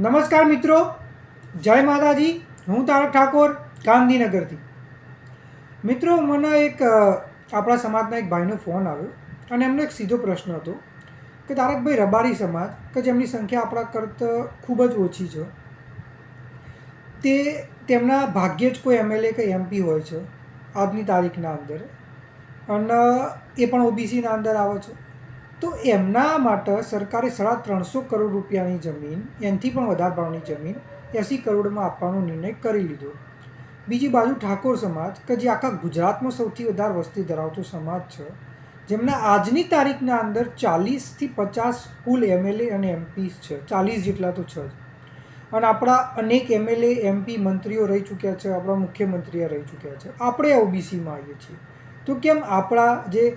નમસ્કાર મિત્રો, જય માતાજી. હું તારક ઠાકોર, ગાંધીનગરથી. મિત્રો, મને એક આપણા સમાજના એક ભાઈનો ફોન આવ્યો અને એમનો એક સીધો પ્રશ્ન હતો કે તારકભાઈ, રબારી સમાજ કે જેમની સંખ્યા આપણા કરતાં ખૂબ જ ઓછી છે, તે તેમના ભાગ્યે જ કોઈ એમએલએ કે એમપી હોય છે આજની તારીખના અંદર, અને એ પણ ઓબીસીના અંદર આવે છે. તો એમના માટે સરકારે 350 કરોડ રૂપિયાની જમીન, એનાથી પણ વધારે ભાવની જમીન 80 કરોડમાં આપવાનો નિર્ણય કરી લીધો. બીજી બાજુ ઠાકોર સમાજ કે જે આખા ગુજરાતમાં સૌથી વધારે વસ્તી ધરાવતો સમાજ છે, જેમના આજની તારીખના અંદર 40થી 50 કુલ એમએલએ અને એમપી છે, 40 જેટલા તો છે જ. અને આપણા અનેક એમએલએ એમપી મંત્રીઓ રહી ચૂક્યા છે, આપણા મુખ્યમંત્રીઓ રહી ચૂક્યા છે. આપણે ઓબીસીમાં આવીએ છીએ. તો કેમ આપણા જે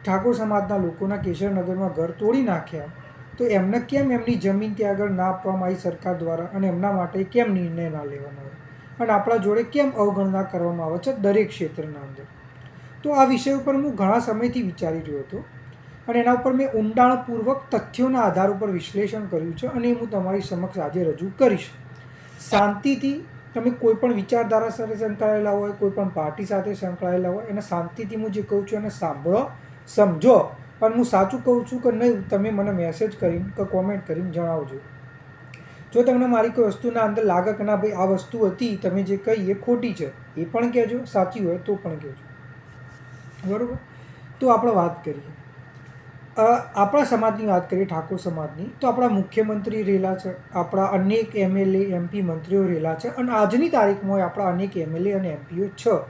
ઠાકોર સમાજના લોકોના કેશરનગરમાં ઘર તોડી નાખ્યા, તો એમને કેમ એમની જમીન ત્યાં આગળ ના આપવામાં આવી સરકાર દ્વારા, અને એમના માટે કેમ નિર્ણય ના લેવામાં આવે, અને આપણા જોડે કેમ અવગણના કરવામાં આવે છે દરેક ક્ષેત્રના અંદર? તો આ વિષય ઉપર હું ઘણા સમયથી વિચારી રહ્યો હતો, અને એના ઉપર મેં ઊંડાણપૂર્વક તથ્યોના આધાર ઉપર વિશ્લેષણ કર્યું છે, અને હું તમારી સમક્ષ આજે રજૂ કરીશ. શાંતિથી તમે કોઈ પણ વિચારધારા સાથે સંકળાયેલા હોય, કોઈ પણ પાર્ટી સાથે સંકળાયેલા હોય, એને શાંતિથી હું જે કહું છું એને સાંભળો, સમજો, અને હું સાચું કહું છું કે નહીં તમે મને મેસેજ કરીને કે કોમેન્ટ કરીને જણાવજો. જો તમને મારી કોઈ વસ્તુના અંદર લાગે કે ના ભાઈ આ વસ્તુ હતી તમે જે કહી એ ખોટી છે, એ પણ કહેજો, સાચી હોય તો પણ કહેજો. બરાબર? તો આપણે વાત કરીએ, આપણા સમાજની વાત કરીએ, ઠાકોર સમાજની. તો આપણા મુખ્યમંત્રી રહેલા છે, આપણા અનેક એમએલએ એમપી મંત્રીઓ રહેલા છે, અને આજની તારીખમાં આપણા અનેક એમએલએ અને એમપીઓ છે.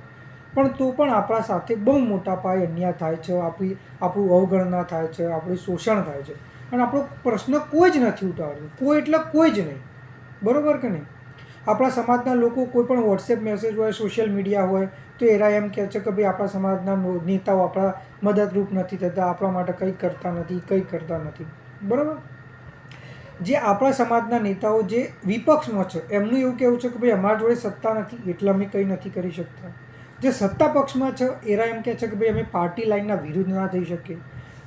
પણ તો પણ આપણા સાથે બહુ મોટા પાયે અન્યાય થાય છે, આપણું અવગણના થાય છે, આપણું શોષણ થાય છે, અને આપણો પ્રશ્ન કોઈ જ નથી ઉઠાવતું. કોઈ એટલે કોઈ જ નહીં. બરાબર કે નહીં? આપણા સમાજના લોકો કોઈ પણ વોટ્સએપ મેસેજ હોય, સોશિયલ મીડિયા હોય, તો એરા એમ કહે છે કે ભાઈ આપણા સમાજના નેતાઓ આપણા મદદરૂપ નથી થતા, આપણા માટે કંઈ કરતા નથી. બરાબર? જે આપણા સમાજના નેતાઓ જે વિપક્ષમાં છે એમનું એવું કહેવું છે કે ભાઈ અમારા જોડે સત્તા નથી એટલે અમે કંઈ નથી કરી શકતા. જે સત્તા પક્ષમાં છે એરા એમ કહે છે કે ભાઈ અમે પાર્ટી લાઇનના વિરુદ્ધ ના થઈ શકીએ.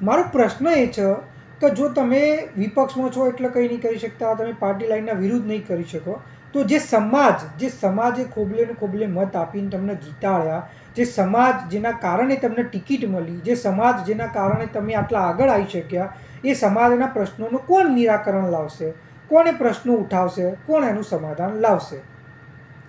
મારો પ્રશ્ન એ છે કે જો તમે વિપક્ષમાં છો એટલે કંઈ નહીં કરી શકતા, તમે પાર્ટી લાઇનના વિરુદ્ધ નહીં કરી શકો, તો જે સમાજે ખોબલે ને ખોબલે મત આપીને તમને જીતાડ્યા, જે સમાજ જેના કારણે તમને ટિકિટ મળી, જે સમાજ જેના કારણે તમે આટલા આગળ આવી શક્યા, એ સમાજના પ્રશ્નોનું કોણ નિરાકરણ લાવશે? કોણ એ પ્રશ્નો ઉઠાવશે? કોણ એનું સમાધાન લાવશે?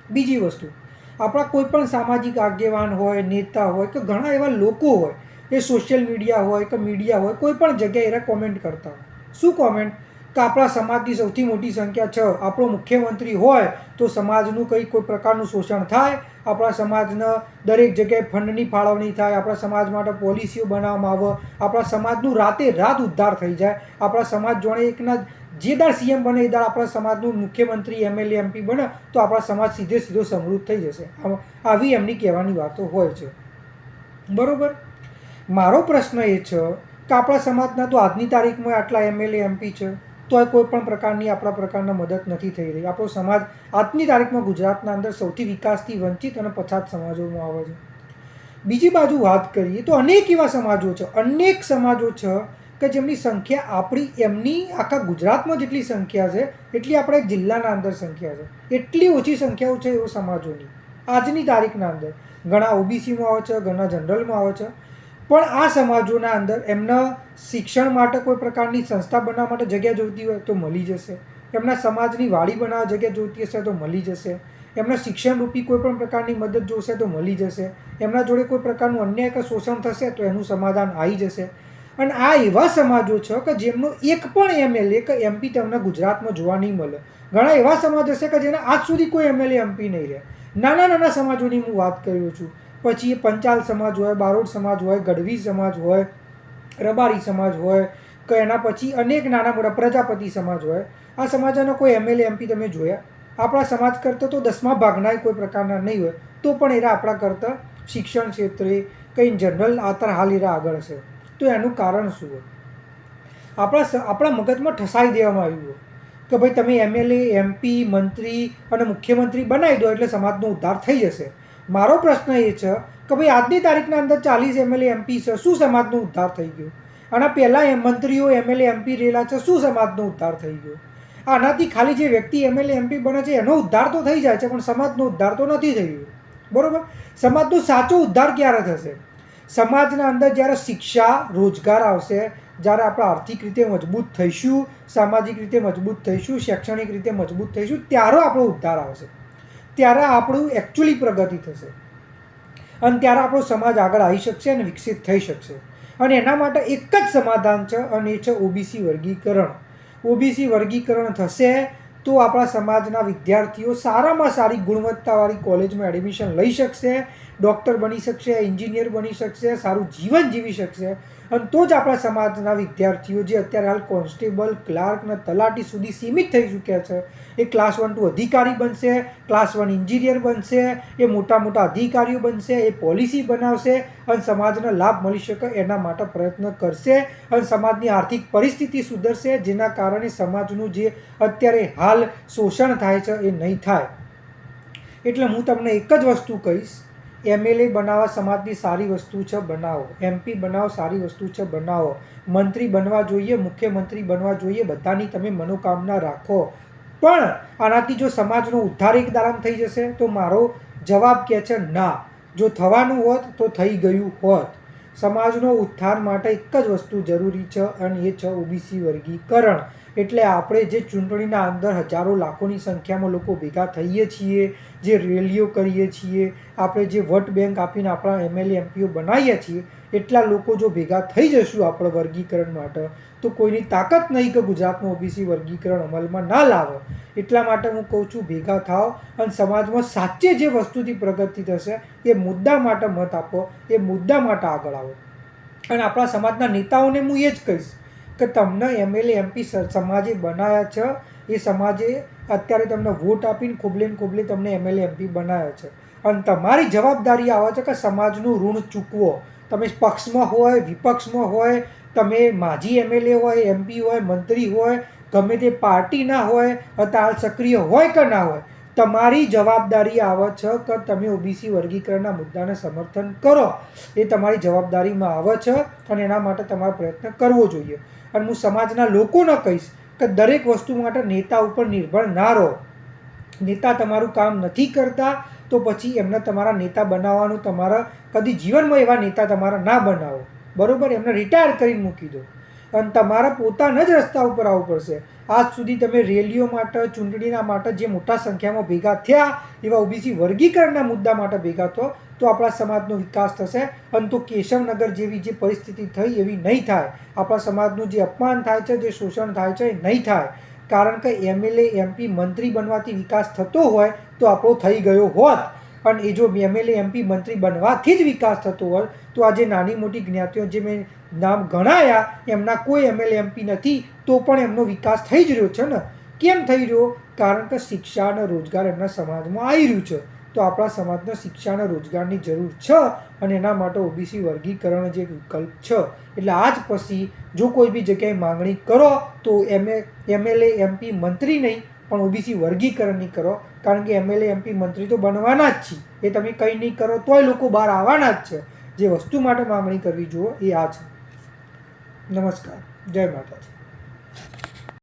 બીજી વસ્તુ, આપણા કોઈ પણ સામાજિક આગેવાન હોય, નેતા હોય, કે ઘણા એવા લોકો હોય, એ સોશિયલ મીડિયા હોય કે મીડિયા હોય, કોઈ પણ જગ્યાએ એ કોમેન્ટ કરતા હોય. શું કોમેન્ટ? કે આપણા સમાજની સૌથી મોટી સંખ્યા છે, આપણો મુખ્યમંત્રી હોય તો સમાજનું કોઈ પ્રકારનું શોષણ થાય, આપણા સમાજના દરેક જગ્યાએ ફંડની ફાળવણી થાય, આપણા સમાજ માટે પોલિસીઓ બનાવવામાં આવે, આપણા સમાજનું રાતે રાત ઉદ્ધાર થઈ જાય, આપણા સમાજ જોડે એકના જે દાળ સીએમ બને એ દાળ આપણા સમાજનું મુખ્યમંત્રી એમએલએ એમપી બને તો આપણા સમાજ સીધો સમૃદ્ધ થઈ જશે. આવી એમની કહેવાની વાતો હોય છે. બરાબર? મારો પ્રશ્ન એ છે કે આપણા સમાજના તો આજની તારીખમાં આટલા એમએલએ એમપી છે, તો કોઈ પણ પ્રકારની આપણા પ્રકારના મદદ નથી થઈ રહી. આપણો સમાજ આજની તારીખમાં ગુજરાતના અંદર સૌથી વિકાસથી વંચિત અને પછાત સમાજોમાં આવે છે. બીજી બાજુ વાત કરીએ તો અનેક એવા સમાજો છે કે જેમની સંખ્યા એમની આખા ગુજરાતમાં જેટલી સંખ્યા છે એટલી આપણા એક જિલ્લાના અંદર સંખ્યા છે. એટલી ઓછી સંખ્યાઓ છે એવો સમાજોની આજની તારીખના અંદર. ઘણા ઓબીસીમાં આવે છે, ઘણા જનરલમાં આવે છે. પણ આ સમાજોના અંદર એમના શિક્ષણ માટે કોઈ પ્રકારની સંસ્થા બનાવવા માટે જગ્યા જોઈતી હોય તો મળી જશે. એમના સમાજની વાડી બનાવવા જગ્યા જોઈતી હશે તો મળી જશે. એમના શિક્ષણરૂપી કોઈ પણ પ્રકારની મદદ જોશે તો મળી જશે. એમના જોડે કોઈ પ્રકારનું અન્યાય કે શોષણ થશે તો એનું સમાધાન આવી જશે. અને આ એવા સમાજો છે કે જેમનો એક પણ એમએલએ કે એમપી તમને ગુજરાતમાં જોવા નહીં મળે. ઘણા એવા સમાજ હશે કે જેના આજ સુધી કોઈ એમએલએ એમપી નહીં રહે. નાના સમાજોની હું વાત કર્યો છું. પછી એ પંચાલ સમાજ હોય, બારોટ સમાજ હોય, ગઢવી સમાજ હોય, રબારી સમાજ હોય, કે એના પછી અનેક નાના મોટા પ્રજાપતિ સમાજ હોય. આ સમાજના કોઈ એમએલએ એમપી તમે જોયા? આપણા સમાજ કરતાં તો 10મા ભાગના કોઈ પ્રકારના નહીં હોય, તો પણ એરા આપણા કરતાં શિક્ષણ ક્ષેત્રે કંઈ જનરલ હાલ એરા આગળ છે. તો એનું કારણ શું હોય? આપણા મગજમાં ઠસાઈ દેવામાં આવ્યું હોય કે ભાઈ તમે એમએલએ એમપી મંત્રી અને મુખ્યમંત્રી બનાવી દો એટલે સમાજનો ઉદ્ધાર થઈ જશે. મારો પ્રશ્ન એ છે કે ભાઈ આજની તારીખના અંદર 40 એમએલએ એમપી છે, શું સમાજનો ઉદ્ધાર થઈ ગયો? અને પહેલાં મંત્રીઓ એમએલએ એમપી રહેલા છે, શું સમાજનો ઉદ્ધાર થઈ ગયો? આનાથી ખાલી જે વ્યક્તિ એમએલએ એમપી બને છે એનો ઉદ્ધાર તો થઈ જાય છે, પણ સમાજનો ઉદ્ધાર તો નથી થઈ રહ્યો. બરાબર. સમાજનો સાચો ઉદ્ધાર ક્યારે થશે? સમાજના અંદર જ્યારે શિક્ષા, રોજગાર આવશે, જ્યારે આપણે આર્થિક રીતે મજબૂત થઈશું, સામાજિક રીતે મજબૂત થઈશું, શૈક્ષણિક રીતે મજબૂત થઈશું, ત્યારે આપણો ઉદ્ધાર આવશે, ત્યારે આપણું એકચ્યુઅલી પ્રગતિ થશે અને ત્યારે આપણો સમાજ આગળ આવી શકશે અને વિકસિત થઈ શકશે. અને એના માટે એક જ સમાધાન છે અને એ છે ઓબીસી વર્ગીકરણ. ઓબીસી વર્ગીકરણ થશે તો આપણા સમાજના વિદ્યાર્થીઓ સારામાં સારી ગુણવત્તાવાળી કોલેજમાં એડમિશન લઈ શકશે, ડૉક્ટર બની શકશે, એન્જિનિયર બની શકશે, સારું જીવન જીવી શકશે. અને તો જ આપણા સમાજના વિદ્યાર્થીઓ જે અત્યારે હાલ કોન્સ્ટેબલ, ક્લાર્ક અને તલાટી સુધી સીમિત થઈ ચૂક્યા છે, એ ક્લાસ 1 to અધિકારી બનશે, ક્લાસ 1 એન્જિનિયર બનશે, એ મોટા મોટા અધિકારીઓ બનશે, એ પોલિસી બનાવશે અને સમાજને લાભ મળી શકે એના માટે પ્રયત્ન કરશે અને સમાજની આર્થિક પરિસ્થિતિ સુધરશે, જેના કારણે સમાજનું જે અત્યારે હાલ શોષણ થાય છે એ નહીં થાય. એટલે હું તમને એક જ વસ્તુ કહીશ, એમએલએ બનાવવા સમાજની સારી વસ્તુ છે, બનાવો. એમપી બનાવો, સારી વસ્તુ છે, બનાવો. મંત્રી બનવા જોઈએ, મુખ્યમંત્રી બનવા જોઈએ, બધાની તમે મનોકામના રાખો. પણ આનાથી જો સમાજનો ઉદ્ધાર એક દારામ થઈ જશે તો મારો જવાબ કહે છે ના. જો થવાનું હોત તો થઈ ગયું હોત. સમાજનો ઉદ્ધાર માટે એક જ વસ્તુ જરૂરી છે અને એ છે ઓબીસી વર્ગીકરણ. એટલે આપણે જે ચૂંટણીના અંદર હજારો લાખોની સંખ્યામાં લોકો ભેગા થઈએ છીએ, જે રેલીઓ કરીએ છીએ, આપણે જે વોટ બેંક આપીને આપણા એમએલએ એમપીઓ બનાવીએ છીએ, એટલા લોકો જો ભેગા થઈ જશું આપણે વર્ગીકરણ માટે તો કોઈની તાકાત નહીં કે ગુજરાતમાં ઓબીસી વર્ગીકરણ અમલમાં ના લાવે. એટલા માટે હું કહું છું ભેગા થાઓ અને સમાજમાં સાચે જે વસ્તુથી પ્રગતિ થશે એ મુદ્દા માટે મત આપો, એ મુદ્દા માટે આગળ આવો. અને આપણા સમાજના નેતાઓને હું એ જ કહીશ કે તમને એમએલએ એમપી સમાજે બનાવ્યા છે, એ સમાજે અત્યારે તમને વોટ આપીને ખોબલે તમને એમએલએ એમપી બનાવ્યા છે અને તમારી જવાબદારી આવે છે કે સમાજનું ઋણ ચૂકવો. તમે પક્ષમાં હોય, વિપક્ષમાં હોય, તમે માજી એમએલએ હોય, એમપી હોય, મંત્રી હોય, ગમે તે પાર્ટીના હોય, અત્યારે સક્રિય હોય કે ના હોય, તમારી જવાબદારી આવે છે કે તમે ઓબીસી વર્ગીકરણના મુદ્દાને સમર્થન કરો. એ તમારી જવાબદારીમાં આવે છે અને એના માટે તમારે પ્રયત્ન કરવો જોઈએ. અને હું સમાજના લોકોને કહીશ કે દરેક વસ્તુ માટે નેતા ઉપર નિર્ભર ના રહો. નેતા તમારું કામ નથી કરતા તો પછી એમને તમારા નેતા બનાવવાનું, તમારા કદી જીવનમાં એવા નેતા તમારા ના બનાવો. બરાબર. એમને રિટાયર કરીને મૂકી દો અને તમારા પોતાના જ રસ્તા ઉપર આવવું પડશે. આજ સુધી તમે રેલીઓ માટે, ચૂંટણીના માટે જે મોટા સંખ્યામાં ભેગા થયા, એવા ઓબીસી વર્ગીકરણના મુદ્દા માટે ભેગા થો તો આપણા સમાજનો વિકાસ થશે. અને તો કેશવનગર જેવી જે પરિસ્થિતિ થઈ એવી નહીં થાય. આપણા સમાજનું જે અપમાન થાય છે, જે શોષણ થાય છે એ નહીં થાય. કારણ કે એમએલએ એમપી મંત્રી બનવાથી વિકાસ થતો હોય તો આપણો થઈ ગયો હોત. અને એ જો એમએલએ એમપી મંત્રી બનવાથી જ વિકાસ થતો હોય તો આજે નાની મોટી જ્ઞાતિઓ જે મેં નામ ગણાયા એમના કોઈ એમએલએ એમપી નથી તો પણ એમનો વિકાસ થઈ જ રહ્યો છે ને. કેમ થઈ રહ્યો? કારણ કે શિક્ષા અને રોજગાર એમના સમાજમાં આવી રહ્યું છે. તો આપણા સમાજને શિક્ષા અને રોજગારની જરૂર છે અને એના માટે ઓબીસી વર્ગીકરણ જે વિકલ્પ છે. એટલે આજ પછી જો કોઈ બી જગ્યાએ માંગણી કરો તો એમએલએ એમપી મંત્રી નહીં પણ ઓબીસી વર્ગીકરણની કરો. કારણ કે એમએલએ એમપી મંત્રી તો બનવાના જ છે. એ તમે કંઈ નહીં કરો તોય લોકો બહાર આવવાના જ છે. જે વસ્તુ માટે માંગણી કરવી જુઓ એ આ છે. નમસ્કાર. જય માતાજી.